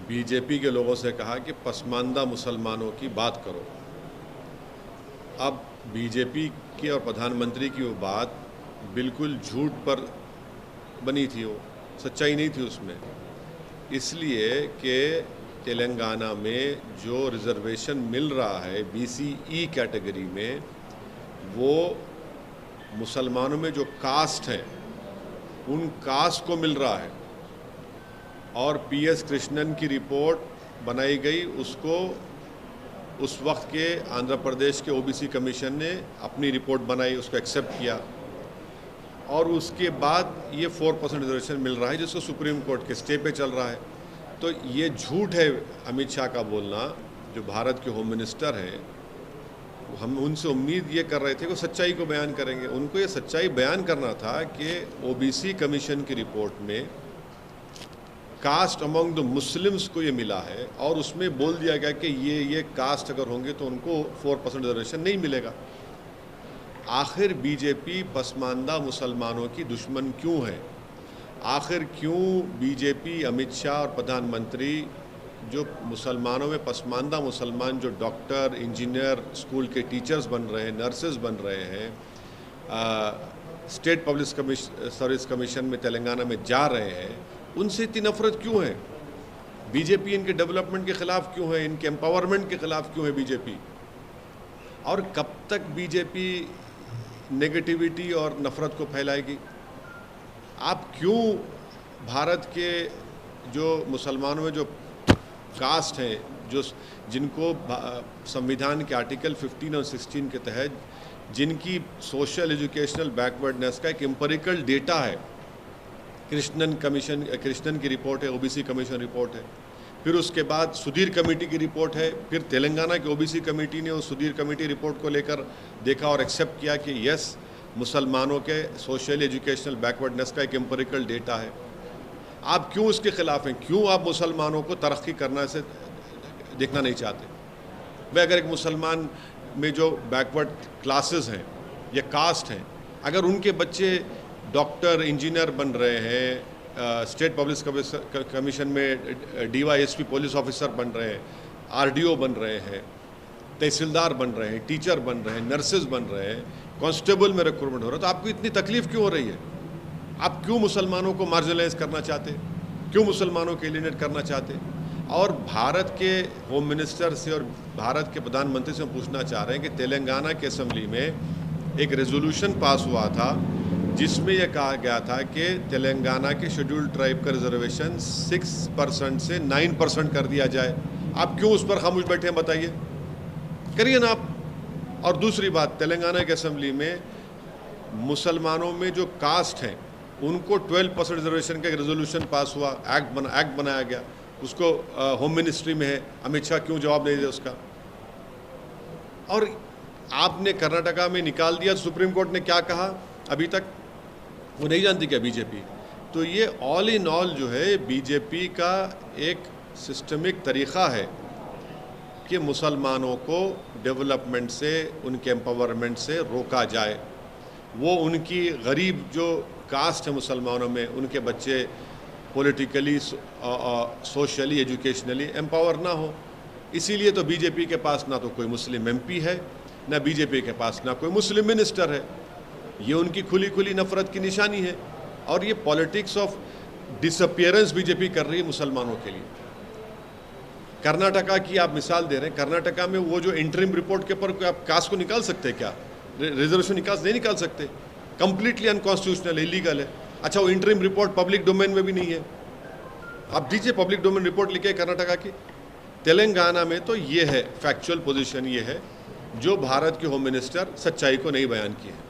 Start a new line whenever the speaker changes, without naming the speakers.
BJP के लोगों से कहा कि पसमानदा मुसलमानों की बात करो। अब बीजेपी की और प्रधानमंत्री की वो बात बिल्कुल झूठ पर बनी थी, वो सच्चाई नहीं थी उसमें, इसलिए कि तेलंगाना में जो रिजर्वेशन मिल रहा है BCE कैटेगरी में, वो मुसलमानों में जो कास्ट हैं उन कास्ट को मिल रहा है। और PS कृष्णन की रिपोर्ट बनाई गई, उसको उस वक्त के आंध्र प्रदेश के OBC कमीशन ने अपनी रिपोर्ट बनाई, उसको एक्सेप्ट किया और उसके बाद ये 4% रिजर्वेशन मिल रहा है जिसको सुप्रीम कोर्ट के स्टे पे चल रहा है। तो ये झूठ है अमित शाह का बोलना, जो भारत के होम मिनिस्टर हैं। हम उनसे उम्मीद ये कर रहे थे कि सच्चाई को बयान करेंगे। उनको ये सच्चाई बयान करना था कि OBC कमीशन की रिपोर्ट में कास्ट अमंग द मुस्लिम्स को ये मिला है और उसमें बोल दिया गया कि ये कास्ट अगर होंगे तो उनको 4% रिजर्वेशन नहीं मिलेगा। आखिर बीजेपी पसमानदा मुसलमानों की दुश्मन क्यों है? आखिर क्यों बीजेपी, अमित शाह और प्रधानमंत्री जो मुसलमानों में पसमानदा मुसलमान, जो डॉक्टर, इंजीनियर, स्कूल के टीचर्स बन रहे हैं, नर्सेज बन रहे हैं, स्टेट पब्लिक सर्विस कमीशन में तेलंगाना में जा रहे हैं, उनसे इतनी नफरत क्यों है? बीजेपी इनके डेवलपमेंट के खिलाफ क्यों है? इनके एम्पावरमेंट के खिलाफ क्यों है बीजेपी? और कब तक बीजेपी नेगेटिविटी और नफरत को फैलाएगी? आप क्यों भारत के जो मुसलमानों में जो कास्ट हैं, जो जिनको संविधान के आर्टिकल 15 और 16 के तहत जिनकी सोशल एजुकेशनल बैकवर्डनेस का एक एम्पिरिकल डेटा है, कृष्णन की रिपोर्ट है, OBC कमीशन रिपोर्ट है, फिर उसके बाद सुधीर कमेटी की रिपोर्ट है, फिर तेलंगाना की OBC कमेटी ने उस सुधीर कमेटी रिपोर्ट को लेकर देखा और एक्सेप्ट किया कि यस, मुसलमानों के सोशल एजुकेशनल बैकवर्डनेस का एक एम्पिरिकल डेटा है। आप क्यों उसके खिलाफ हैं? क्यों आप मुसलमानों को तरक्की करना से देखना नहीं चाहते? वे अगर एक मुसलमान में जो बैकवर्ड क्लासेस हैं या कास्ट हैं, अगर उनके बच्चे डॉक्टर, इंजीनियर बन रहे हैं, स्टेट पब्लिक कमीशन में DYSP पुलिस ऑफिसर बन रहे हैं, RDO बन रहे हैं, तहसीलदार बन रहे हैं, टीचर बन रहे हैं, नर्सेज बन रहे हैं, कांस्टेबल में रिक्रूटमेंट हो रहा है, तो आपको इतनी तकलीफ क्यों हो रही है? आप क्यों मुसलमानों को मार्जिनलाइज करना चाहते? क्यों मुसलमानों को एलिनेट करना चाहते? और भारत के होम मिनिस्टर से और भारत के प्रधानमंत्री से हम पूछना चाह रहे हैं कि तेलंगाना की असेंबली में एक रेजोल्यूशन पास हुआ था जिसमें यह कहा गया था कि तेलंगाना के शेड्यूल्ड ट्राइब का रिजर्वेशन 6% से 9% कर दिया जाए। आप क्यों उस पर खामोश बैठे हैं? बताइए, करिए ना आप। और दूसरी बात, तेलंगाना की असेंबली में मुसलमानों में जो कास्ट हैं उनको 12% रिजर्वेशन का एक रेजोल्यूशन पास हुआ, एक्ट बनाया गया, उसको होम मिनिस्ट्री में है। अमित शाह क्यों जवाब नहीं दे उसका? और आपने कर्नाटका में निकाल दिया, सुप्रीम कोर्ट ने क्या कहा अभी तक वो नहीं जानती क्या बीजेपी? तो ये ऑल इन ऑल जो है बीजेपी का एक सिस्टमिक तरीक़ा है कि मुसलमानों को डेवलपमेंट से, उनके एम्पावरमेंट से रोका जाए। वो उनकी गरीब जो कास्ट है मुसलमानों में, उनके बच्चे पॉलिटिकली, सोशली, एजुकेशनली एम्पावर ना हो। इसीलिए तो बीजेपी के पास ना तो कोई मुस्लिम MP है, ना बीजेपी के पास ना कोई मुस्लिम मिनिस्टर है। ये उनकी खुली खुली नफरत की निशानी है और ये पॉलिटिक्स ऑफ डिसअपियरेंस बीजेपी कर रही है मुसलमानों के लिए। कर्नाटका की आप मिसाल दे रहे हैं, कर्नाटका में वो जो इंटरिम रिपोर्ट के ऊपर आप कास्ट को निकाल सकते हैं क्या? रिजर्वेशन नहीं निकाल सकते, कंप्लीटली अनकॉन्स्टिट्यूशनल, इलीगल है। अच्छा, वो इंटरिम रिपोर्ट पब्लिक डोमेन में भी नहीं है। आप दीजिए पब्लिक डोमेन रिपोर्ट लिखे कर्नाटका की। तेलंगाना में तो ये है, फैक्चुअल पोजीशन ये है जो भारत के होम मिनिस्टर सच्चाई को नहीं बयान की है।